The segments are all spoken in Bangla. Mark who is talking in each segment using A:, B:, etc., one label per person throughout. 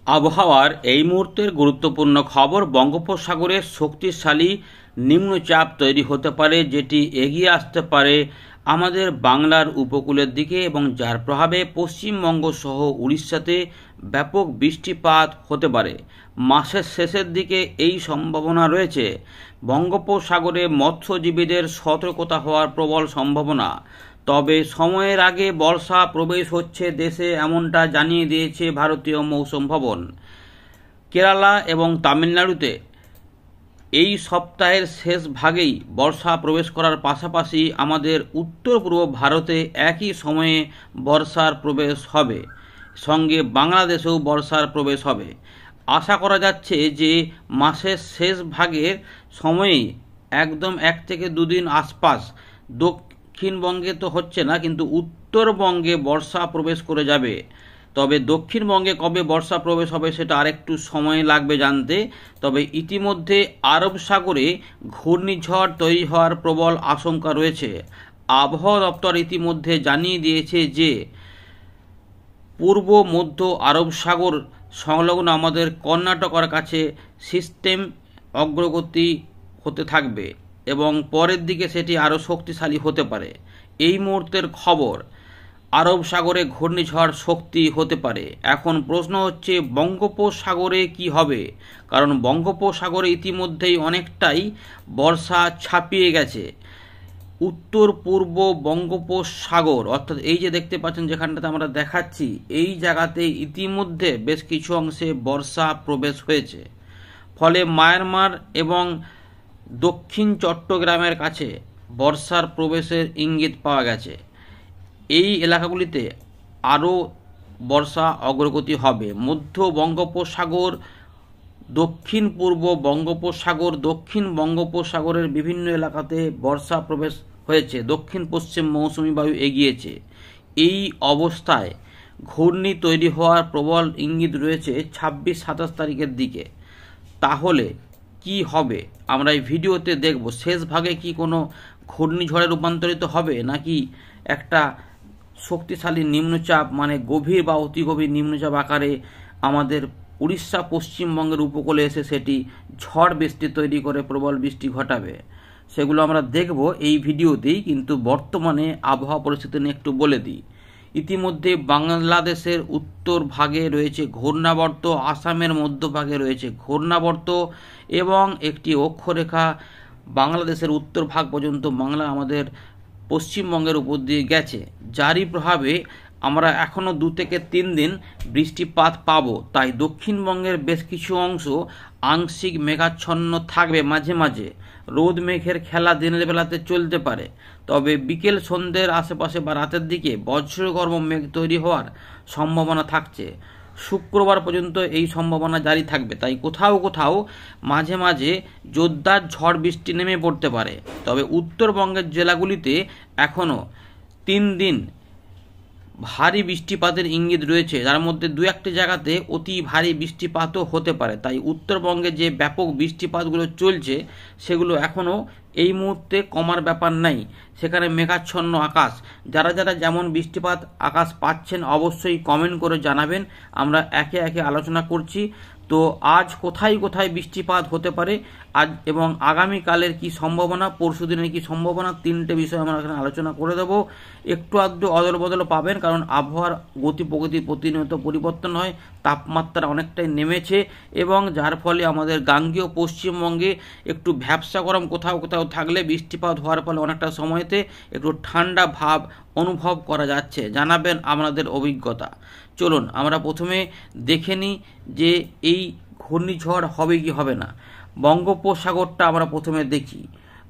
A: আবহাওয়ার এই মুহূর্তের গুরুত্বপূর্ণ খবর, বঙ্গোপসাগরে শক্তিশালী নিম্নচাপ তৈরি হতে পারে, যেটি এগিয়ে আসতে পারে আমাদের বাংলার উপকূলের দিকে এবং যার প্রভাবে পশ্চিমবঙ্গ সহ উড়িষ্যাতে ব্যাপক বৃষ্টিপাত হতে পারে। মাসের শেষের দিকে এই সম্ভাবনা রয়েছে। বঙ্গোপসাগরে মৎস্যজীবীদের সতর্কতা হওয়ার প্রবল সম্ভাবনা। তবে সময়ের আগে বর্ষা প্রবেশ হচ্ছে দেশে, এমনটা জানিয়ে দিয়েছে ভারতীয় মৌসুম ভবন। কেরালা এবং তামিলনাড়ুতে এই সপ্তাহের শেষ ভাগেই বর্ষা প্রবেশ করার পাশাপাশি আমাদের উত্তর পূর্ব ভারতে একই সময়ে বর্ষার প্রবেশ হবে, সঙ্গে বাংলাদেশেও বর্ষার প্রবেশ হবে। আশা করা যাচ্ছে যে মাসের শেষ ভাগের সময়েই একদম 1 থেকে 2 দিন আশপাশ দক্ষিণবঙ্গে তো হচ্ছে না, কিন্তু উত্তরবঙ্গে বর্ষা প্রবেশ করে যাবে। তবে দক্ষিণবঙ্গে কবে বর্ষা প্রবেশ হবে সেটা আরেকটু সময় লাগবে জানতে। তবে ইতিমধ্যে আরব সাগরে ঘূর্ণিঝড় তৈরি হওয়ার প্রবল আশঙ্কা রয়েছে। আবহাওয়া দপ্তর ইতিমধ্যে জানিয়ে দিয়েছে যে পূর্ব মধ্য আরব সাগর সংলগ্ন আমাদের কর্ণাটকের কাছে সিস্টেম অগ্রগতি হতে থাকবে এবং পরের দিকে সেটি আরও শক্তিশালী হতে পারে। এই মুহূর্তের খবর, আরব সাগরে ঘূর্ণিঝড় শক্তি হতে পারে। এখন প্রশ্ন হচ্ছে বঙ্গোপসাগরে কি হবে, কারণ বঙ্গোপসাগরে ইতিমধ্যেই অনেকটাই বর্ষা ছাপিয়ে গেছে। উত্তর পূর্ব বঙ্গোপসাগর অর্থাৎ এই যে দেখতে পাচ্ছেন যেখানটাতে আমরা দেখাচ্ছি, এই জায়গাতে ইতিমধ্যে বেশ কিছু অংশে বর্ষা প্রবেশ হয়েছে। ফলে মায়ানমার এবং দক্ষিণ চট্টগ্রামের কাছে বর্ষার প্রবেশের ইঙ্গিত পাওয়া গেছে। এই এলাকাগুলিতে আরও বর্ষা অগ্রগতি হবে। মধ্য বঙ্গোপসাগর, দক্ষিণ পূর্ব বঙ্গোপসাগর, দক্ষিণ বঙ্গোপসাগরের বিভিন্ন এলাকাতে বর্ষা প্রবেশ হয়েছে। দক্ষিণ পশ্চিম মৌসুমি বায়ু এগিয়েছে। এই অবস্থায় ঘূর্ণি তৈরি হওয়ার প্রবল ইঙ্গিত রয়েছে 26-27 তারিখের দিকে। তাহলে কি হবে আমরা এই ভিডিওতে দেখব। শেষ ভাগে কি কোনো ঘূর্ণিঝড়ে রূপান্তরিত হবে, নাকি একটা শক্তিশালী নিম্নচাপ মানে গভীর বা অতি গভীর নিম্নচাপ আকারে আমাদের উড়িষ্যা পশ্চিমবঙ্গের উপকূলে এসে সেটি ঝড় বৃষ্টি তৈরি করে প্রবল বৃষ্টি ঘটাবে, সেগুলো আমরা দেখব এই ভিডিওতেই। কিন্তু বর্তমানে আবহাওয়া পরিস্থিতি নিয়ে একটু বলে দিই। ইতিমধ্যে বাংলাদেশের উত্তর ভাগে রয়েছে ঘূর্ণাবর্ত, আসামের মধ্যভাগে রয়েছে ঘূর্ণাবর্ত এবং একটি অক্ষরেখা বাংলাদেশের উত্তর ভাগ পর্যন্ত বাংলা আমাদের পশ্চিমবঙ্গের উপর দিয়ে গেছে, যারই প্রভাবে আমরা এখনও 2 থেকে 3 দিন বৃষ্টিপাত পাবো। তাই দক্ষিণবঙ্গের বেশ কিছু অংশ আংশিক মেঘাচ্ছন্ন থাকবে, মাঝে মাঝে রোদ মেঘের খেলা দিনের বেলাতে চলতে পারে। তবে বিকেল সন্ধ্যের আশেপাশে বা রাতের দিকে বজ্রগর্ভ মেঘ তৈরি হওয়ার সম্ভাবনা থাকছে। শুক্রবার পর্যন্ত এই সম্ভাবনা জারি থাকবে। তাই কোথাও কোথাও মাঝে মাঝে জোরদার ঝড় বৃষ্টি নেমে পড়তে পারে। তবে উত্তরবঙ্গের জেলাগুলিতে এখনও 3 দিন ভারী বৃষ্টিপাতের ইঙ্গিত রয়েছে, যার মধ্যে 2-1টি জায়গাতে অতি ভারী বৃষ্টিপাতও হতে পারে। তাই উত্তরবঙ্গে যে ব্যাপক বৃষ্টিপাতগুলো চলছে সেগুলো এখনও এই মুহূর্তে কমার ব্যাপার নাই। সেখানে মেঘাচ্ছন্ন আকাশ। যারা যারা যেমন বৃষ্টিপাত আকাশ পাচ্ছেন অবশ্যই কমেন্ট করে জানাবেন, আমরা একে একে আলোচনা করছি। তো আজ কোথায় কোথায় বৃষ্টিপাত হতে পারে আজ এবং আগামীকালের কি সম্ভাবনা, পরশু দিনের কি সম্ভাবনা, 3টে বিষয় আমরা এখানে আলোচনা করে দেবো। একটু আধটু অদল বদল পাবেন, কারণ আবহাওয়ার গতি প্রকৃতি প্রতিনিয়ত পরিবর্তন হয়। তাপমাত্রা অনেকটাই নেমেছে এবং যার ফলে আমাদের গাঙ্গেয় পশ্চিমবঙ্গে একটু ভ্যাপসা গরম কোথাও কোথাও থাকলে বৃষ্টিপাত হওয়ার ফলে অনেকটা সময়তে একটু ঠান্ডা ভাব অনুভব করা যাচ্ছে। জানাবেন আপনাদের অভিজ্ঞতা। চলুন আমরা প্রথমে দেখে নিই যে এই ঘূর্ণিঝড় হবে কি হবে না। বঙ্গোপসাগরটা আমরা প্রথমে দেখি।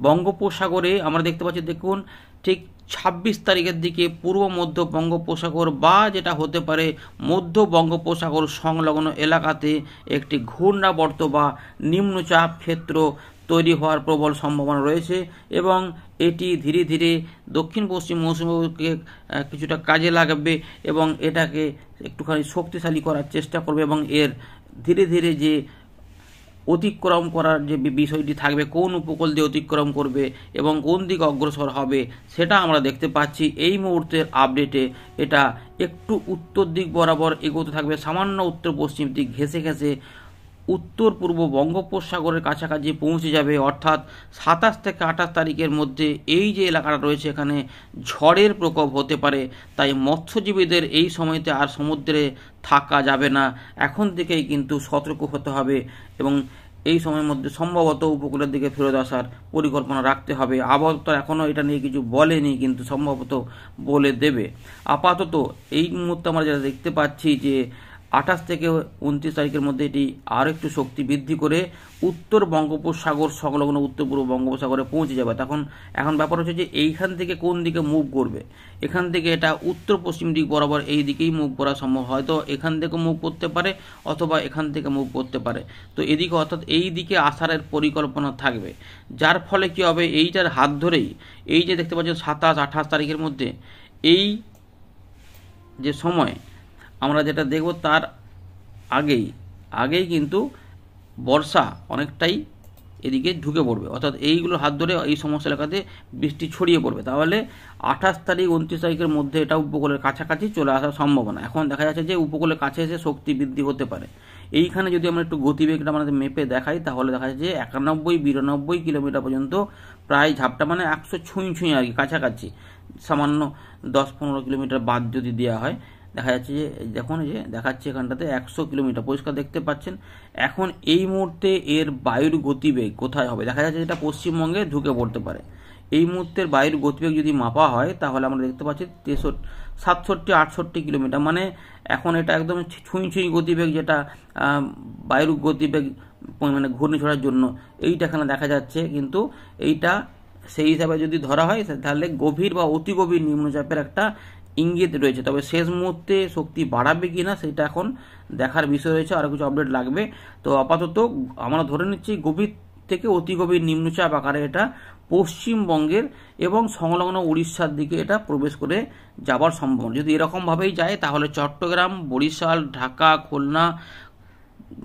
A: বঙ্গোপসাগরে আমরা দেখতে পাচ্ছি, দেখুন ঠিক 26 তারিখের দিকে পূর্ব মধ্য বঙ্গোপসাগর বা যেটা হতে পারে মধ্য বঙ্গোপসাগর সংলগ্ন এলাকাতে একটি ঘূর্ণাবর্ত বা নিম্নচাপ ক্ষেত্র তৈরি হওয়ার প্রবল সম্ভাবনা রয়েছে এবং এটি ধীরে ধীরে দক্ষিণ পশ্চিম মৌসুমীকে কিছুটা কাজে লাগাবে এবং এটাকে একটুখানি শক্তিশালী করার চেষ্টা করবে এবং এর ধীরে ধীরে যে অতিক্রম করার যে বিষয়টি থাকবে, কোন উপকূল দিয়ে অতিক্রম করবে এবং কোন দিকে অগ্রসর হবে সেটা আমরা দেখতে পাচ্ছি। এই মুহূর্তের আপডেটে এটা একটু উত্তর দিক বরাবর এগোতে থাকবে, সামান্য উত্তর পশ্চিম দিক ঘেঁষে ঘেঁষে উত্তর পূর্ব বঙ্গোপসাগরের কাছাকাছি পৌঁছে যাবে। অর্থাৎ 27 থেকে 28 তারিখের মধ্যে এই যে এলাকাটা রয়েছে এখানে ঝড়ের প্রকোপ হতে পারে। তাই মৎস্যজীবীদের এই সময়তে আর সমুদ্রে থাকা যাবে না, এখন থেকেই কিন্তু সতর্ক হতে হবে এবং এই সময়ের মধ্যে সম্ভবত উপকূলের দিকে ফেরত আসার পরিকল্পনা রাখতে হবে। আপাতত এখনও এটা নিয়ে কিছু বলেনি, কিন্তু সম্ভবত বলে দেবে। আপাতত এই মুহূর্তে আমরা যেটা দেখতে পাচ্ছি যে 28 থেকে 29 তারিখের মধ্যে এটি আরও একটু শক্তি বৃদ্ধি করে উত্তর বঙ্গোপসাগর সংলগ্ন উত্তর পূর্ব বঙ্গোপসাগরে পৌঁছে যাবে। এখন ব্যাপার হচ্ছে যে এইখান থেকে কোন দিকে মুভ করবে। এখান থেকে এটা উত্তর পশ্চিম দিক বরাবর এই দিকেই মুভ করা সম্ভব, হয়তো এখান থেকে মুভ করতে পারে অথবা এখান থেকে মুভ করতে পারে। তো এদিকে অর্থাৎ এই দিকে আসার পরিকল্পনা থাকবে, যার ফলে কি হবে, এইটার হাত ধরেই এই যে দেখতে পাচ্ছেন 27-28 তারিখের মধ্যে এই যে সময় আমরা যেটা দেখব তার আগেই কিন্তু বর্ষা অনেকটাই এদিকে ঢুকে পড়বে। অর্থাৎ এইগুলো হাত ধরে এই সমস্ত এলাকাতে বৃষ্টি ছড়িয়ে পড়বে। তাহলে 28 তারিখ 29 তারিখের মধ্যে এটা উপকূলের কাছাকাছি চলে আসার সম্ভাবনা। এখন দেখা যাচ্ছে যে উপকূলের কাছে এসে শক্তি বৃদ্ধি হতে পারে। এইখানে যদি আমরা একটু গতিবেগটা আমাদের মেপে দেখাই তাহলে দেখা যাচ্ছে যে 91-92 কিলোমিটার পর্যন্ত প্রায় ঝাপটা, মানে 100 ছুঁই আর কি, কাছাকাছি। সামান্য 10-15 কিলোমিটার বাদ যদি দেওয়া হয় দেখা যাচ্ছে যে দেখুন যে দেখাচ্ছে এখানটাতে 100 কিলোমিটার পরিষ্কার দেখতে পাচ্ছেন। এখন এই মুহূর্তে এর বায়ুর গতিবেগ কোথায় হবে, দেখা যাচ্ছে যেটা পশ্চিমবঙ্গে ঢুকে পড়তে পারে। এই মুহূর্তের বায়ুর গতিবেগ যদি মাপা হয় তাহলে আমরা দেখতে পাচ্ছি 67-68 কিলোমিটার, মানে এখন এটা একদম ছুঁই গতিবেগ, যেটা বায়ুর গতিবেগ মানে ঘূর্ণিঝড়ের জন্য এইটা এখানে দেখা যাচ্ছে। কিন্তু এইটা সেই হিসাবে যদি ধরা হয় তাহলে গভীর বা অতি গভীর নিম্নচাপের একটা ইঙ্গিত রয়েছে। তবে শেষ মুহূর্তে শক্তি বাড়াবে কিনা সেটা এখন দেখার বিষয় রয়েছে, আরও কিছু আপডেট লাগবে। তো আপাতত আমরা ধরে নিচ্ছি গভীর থেকে অতি গভীর নিম্নচাপ আকারে এটা পশ্চিমবঙ্গের এবং সংলগ্ন উড়িষ্যার দিকে এটা প্রবেশ করে যাবার সম্ভাবনা। যদি এরকমভাবেই যায় তাহলে চট্টগ্রাম, বরিশাল, ঢাকা, খুলনা,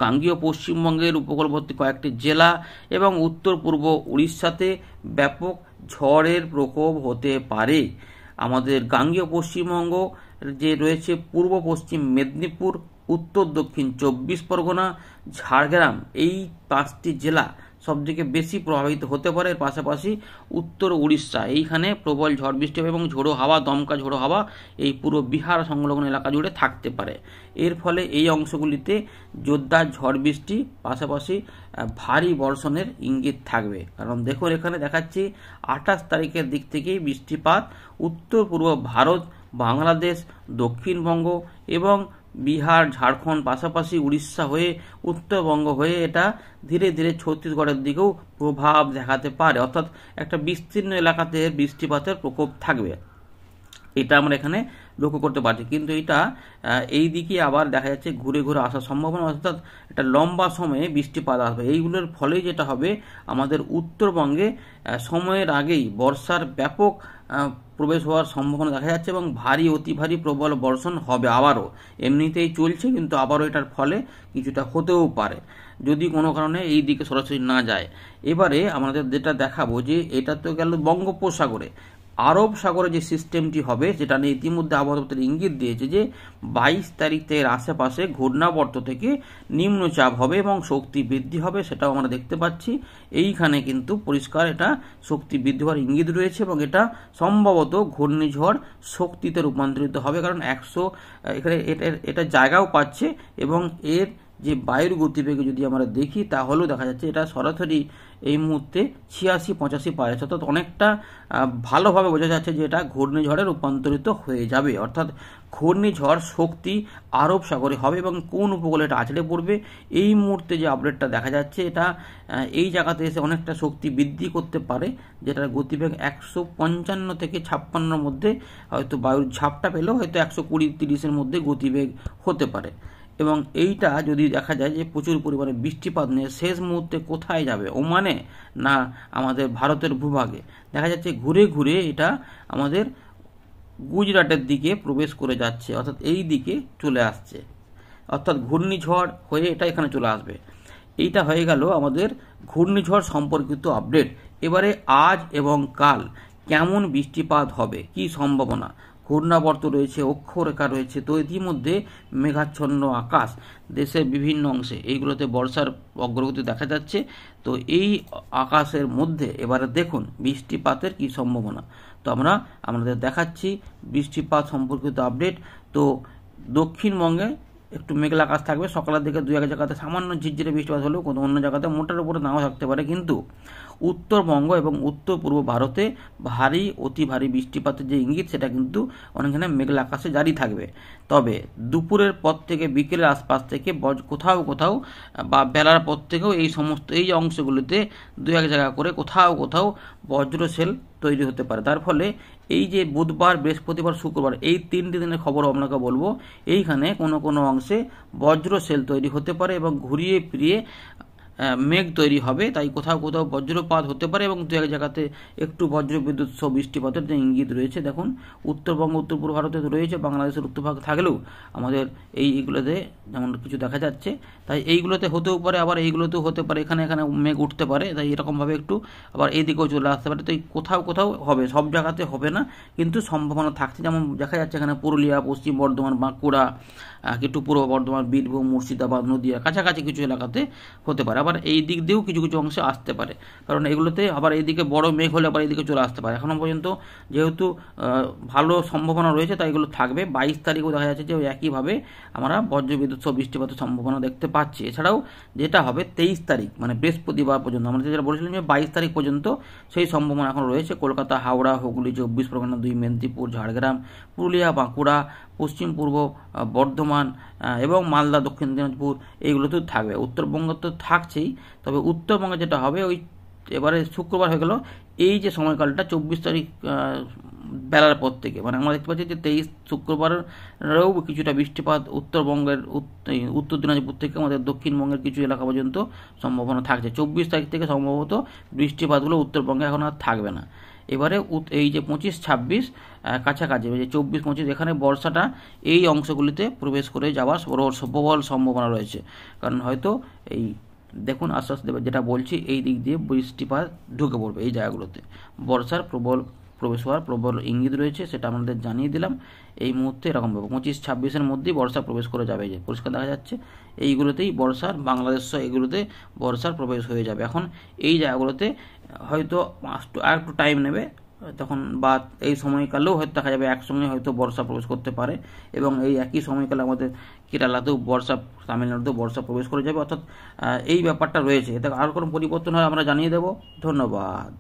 A: গাঙ্গীয় পশ্চিমবঙ্গের উপকূলবর্তী কয়েকটি জেলা এবং উত্তর পূর্ব উড়িষ্যাতে ব্যাপক ঝড়ের প্রকোপ হতে পারে। আমাদের গাঙ্গীয় পশ্চিমবঙ্গ যে রয়েছে পূর্ব পশ্চিম মেদিনীপুর, উত্তর দক্ষিণ 24 পরগনা, ঝাড়গ্রাম, এই 5টি জেলা সবথেকে বেশি প্রভাবিত হতে পারে। এর পাশাপাশি উত্তর উড়িষ্যা, এইখানে প্রবল ঝড় বৃষ্টি হবে এবং ঝোড়ো হাওয়া, দমকা ঝোড়ো হাওয়া এই পুরো বিহার সংলগ্ন এলাকা জুড়ে থাকতে পারে। এর ফলে এই অংশগুলিতে জোরদার ঝড় বৃষ্টি পাশাপাশি ভারী বর্ষণের ইঙ্গিত থাকবে। কারণ দেখুন এখানে দেখাচ্ছি 28 তারিখের দিক থেকেই বৃষ্টিপাত উত্তর পূর্ব ভারত, বাংলাদেশ, দক্ষিণবঙ্গ এবং বিহার, ঝাড়খণ্ড পাশাপাশি উড়িষ্যা হয়ে উত্তরবঙ্গ হয়ে এটা ধীরে ধীরে ছত্তিশগড়ের দিকেও প্রভাব দেখাতে পারে। অর্থাৎ একটা বিস্তীর্ণ এলাকাতে বৃষ্টিপাতের প্রকোপ থাকবে, এটা আমরা এখানে লক্ষ্য করতে পারছি। কিন্তু এটা এই দিকে আবার দেখা যাচ্ছে ঘুরে ঘুরে আসার সম্ভাবনা, অর্থাৎ একটা লম্বা সময়ে বৃষ্টিপাত আসবে। এইগুলোর ফলে যেটা হবে আমাদের উত্তরবঙ্গে সময়ের আগেই বর্ষার ব্যাপক প্রবেশ হওয়ার সম্ভাবনা দেখা যাচ্ছে এবং ভারী অতি ভারী প্রবল বর্ষণ হবে আবারও। এমনিতেই চলছে কিন্তু আবারও এটার ফলে কিছুটা হতেও পারে যদি কোনো কারণে এই দিকে সরাসরি না যায়। এবারে আমাদের যেটা দেখাবো যে এটা তো গেল বঙ্গোপসাগরে, আরব সাগরে যে সিস্টেমটি হবে যেটা নিয়ে ইতিমধ্যে আবহাওয়া দপ্তর ইঙ্গিত দিয়েছে যে 22 তারিখ থেকে আশেপাশে ঘূর্ণাবর্ত থেকে নিম্নচাপ হবে এবং শক্তি বৃদ্ধি হবে, সেটাও আমরা দেখতে পাচ্ছি। এইখানে কিন্তু পরিষ্কার এটা শক্তি বৃদ্ধি হওয়ার ইঙ্গিত রয়েছে এবং এটা সম্ভবত ঘূর্ণিঝড় শক্তিতে রূপান্তরিত হবে, কারণ এখানে এটা জায়গাও পাচ্ছে এবং এর যে বায়ুর গতিবেগে যদি আমরা দেখি তাহলেও দেখা যাচ্ছে এটা সরাসরি এই মুহূর্তে 86-85 পায়, অর্থাৎ অনেকটা ভালোভাবে বোঝা যাচ্ছে যে এটা ঘূর্ণিঝড়ে রূপান্তরিত হয়ে যাবে। অর্থাৎ ঘূর্ণিঝড় শক্তি আরব সাগরে হবে এবং কোন উপকূলে এটা আছড়ে পড়বে এই মুহূর্তে যে আপডেটটা দেখা যাচ্ছে এটা এই জায়গাতে এসে অনেকটা শক্তি বৃদ্ধি করতে পারে, যেটার গতিবেগ 155 থেকে 56 মধ্যে হয়তো বায়ুর ঝাপটা পেলেও হয়তো 120-30 মধ্যে গতিবেগ হতে পারে। এবং এইটা যদি দেখা যায় যে প্রচুর পরিমাণে বৃষ্টিপাত নিয়ে শেষ মুহূর্তে কোথায় যাবে, ওমানে না আমাদের ভারতের ভূভাগে, দেখা যাচ্ছে ঘুরে ঘুরে এটা আমাদের গুজরাটের দিকে প্রবেশ করে যাচ্ছে, অর্থাৎ এই দিকে চলে আসছে, অর্থাৎ ঘূর্ণিঝড় হয়ে এটা এখানে চলে আসবে। এইটা হয়ে গেল আমাদের ঘূর্ণিঝড় সম্পর্কিত আপডেট। এবারে আজ এবং কাল কেমন বৃষ্টিপাত হবে, কি সম্ভাবনা, ঘূর্ণাবর্ত রয়েছে, অক্ষরেখা রয়েছে। তো ইতিমধ্যে মেঘাচ্ছন্ন আকাশ দেশের বিভিন্ন অংশে এইগুলোতে বর্ষার অগ্রগতি দেখা যাচ্ছে। তো এই আকাশের মধ্যে এবারে দেখুন বৃষ্টিপাতের কি সম্ভাবনা। তো আমরা আপনাদের দেখাচ্ছি বৃষ্টিপাত সম্পর্কিত আপডেট। তো দক্ষিণবঙ্গে একটু মেঘলা আকাশ থাকবে, সকালের দিকে দু এক জায়গাতে সামান্য ঝিরঝিরে বৃষ্টিপাত হলেও কোনো অন্য জায়গাতে মোটার উপরে নাও থাকতে পারে। কিন্তু উত্তরবঙ্গ এবং উত্তর পূর্ব ভারতে ভারী অতি ভারী বৃষ্টিপাতের যে ইঙ্গিত সেটা কিন্তু অনেকখানে মেঘলা আকাশে জারি থাকবে। তবে দুপুরের পর থেকে বিকেলের আশপাশ থেকে কোথাও কোথাও বা বেলার পর থেকেও এই অংশগুলিতে দু এক জায়গা করে কোথাও কোথাও বজ্রশেল তৈরি হতে পারে। তার ফলে এই যে বুধবার, বৃহস্পতিবার, শুক্রবার এই 3টি দিনের খবর আপনাকে বলবো, এইখানে কোনো কোনো অংশে বজ্রশেল তৈরি হতে পারে এবং ঘুরিয়ে ফিরিয়ে মেঘ তৈরি হবে। তাই কোথাও কোথাও বজ্রপাত হতে পারে এবং দু এক জায়গাতে একটু বজ্রবিদ্যুৎ সহ বৃষ্টিপাতের যে ইঙ্গিত রয়েছে। দেখুন উত্তরবঙ্গ, উত্তর পূর্ব ভারতে রয়েছে, বাংলাদেশের উত্তরভাগ থাকলেও আমাদের এইগুলোতে যেমন কিছু দেখা যাচ্ছে। তাই এইগুলোতে হতেও পারে, আবার এইগুলোতেও হতে পারে, এখানে এখানে মেঘ উঠতে পারে। তাই এরকমভাবে একটু আবার এইদিকেও চলে আসতে পারে। তো কোথাও কোথাও হবে, সব জায়গাতে হবে না, কিন্তু সম্ভাবনা থাকছে। যেমন দেখা যাচ্ছে এখানে পুরুলিয়া, পশ্চিম বর্ধমান, বাঁকুড়া, একটু পূর্ব বর্ধমান, বীরভূম, মুর্শিদাবাদ, নদিয়া কাছাকাছি কিছু এলাকাতে হতে পারে। আবার এই দিক দিয়েও কিছু কিছু অংশে আসতে পারে, কারণ এগুলোতে আবার এইদিকে বড় মেঘ হলে আবার এইদিকে চলে আসতে পারে। এখনও পর্যন্ত যেহেতু ভালো সম্ভাবনা রয়েছে তাই এগুলো থাকবে। 22 তারিখেও দেখা যাচ্ছে যে একইভাবে আমরা বজ্রবিদ্যুৎ সহ বৃষ্টিপাতের সম্ভাবনা দেখতে পাচ্ছি। এছাড়াও যেটা হবে 23 তারিখ মানে বৃহস্পতিবার পর্যন্ত, আমরা যেটা বলেছিলাম যে 22 তারিখ পর্যন্ত সেই সম্ভাবনা এখন রয়েছে। কলকাতা, হাওড়া, হুগলি, 24 পরগনা 2, মেদিনীপুর, ঝাড়গ্রাম, পুরুলিয়া, বাঁকুড়া, পশ্চিম পূর্ব বর্ধমান এবং মালদা, দক্ষিণ দিনাজপুর এইগুলোতেও থাকবে। উত্তরবঙ্গ তো থাকছেই, তবে উত্তরবঙ্গে যেটা হবে ওই এবারে শুক্রবার হয়ে গেল, এই যে সময়কালটা 24 তারিখ বেলার পর থেকে, মানে আমরা দেখতে পাচ্ছি যে 23 শুক্রবারেও কিছুটা বৃষ্টিপাত উত্তরবঙ্গের উত্তর দিনাজপুর থেকে আমাদের দক্ষিণবঙ্গের কিছু এলাকা পর্যন্ত সম্ভাবনা থাকছে। 24 তারিখ থেকে সম্ভবত বৃষ্টিপাতগুলো উত্তরবঙ্গে এখন আর থাকবে না। এবারে এই যে 25-26 কাছাকাছি, যে 24-25 এখানে বর্ষাটা এই অংশগুলিতে প্রবেশ করে যাওয়ার প্রবল সম্ভাবনা রয়েছে। কারণ হয়তো এই দেখুন আস্তে আস্তে যেটা বলছি এই দিক দিয়ে বৃষ্টিপাত ঢুকে পড়বে এই জায়গাগুলোতে। বর্ষার প্রবল প্রবেশ হওয়ার প্রবল ইঙ্গিত রয়েছে, সেটা আমাদের জানিয়ে দিলাম। এই মুহূর্তে এরকমভাবে 25-26-এর মধ্যেই বর্ষা প্রবেশ করে যাবে, যে পরিষ্কার দেখা যাচ্ছে এইগুলোতেই বর্ষার, বাংলাদেশ এগুলোতে বর্ষার প্রবেশ হয়ে যাবে। এখন এই জায়গাগুলোতে হয়তো আর একটু টাইম নেবে, তখন বা এই সময়কালেও হয়তো দেখা যাবে একসঙ্গে হয়তো বর্ষা প্রবেশ করতে পারে এবং এই একই সময়কালে আমাদের কেরালাতেও বর্ষা, তামিলনাড়ুতেও বর্ষা প্রবেশ করে যাবে। অর্থাৎ এই ব্যাপারটা রয়েছে, এতে আর কোনো পরিবর্তন হয় আমরা জানিয়ে দেব। ধন্যবাদ।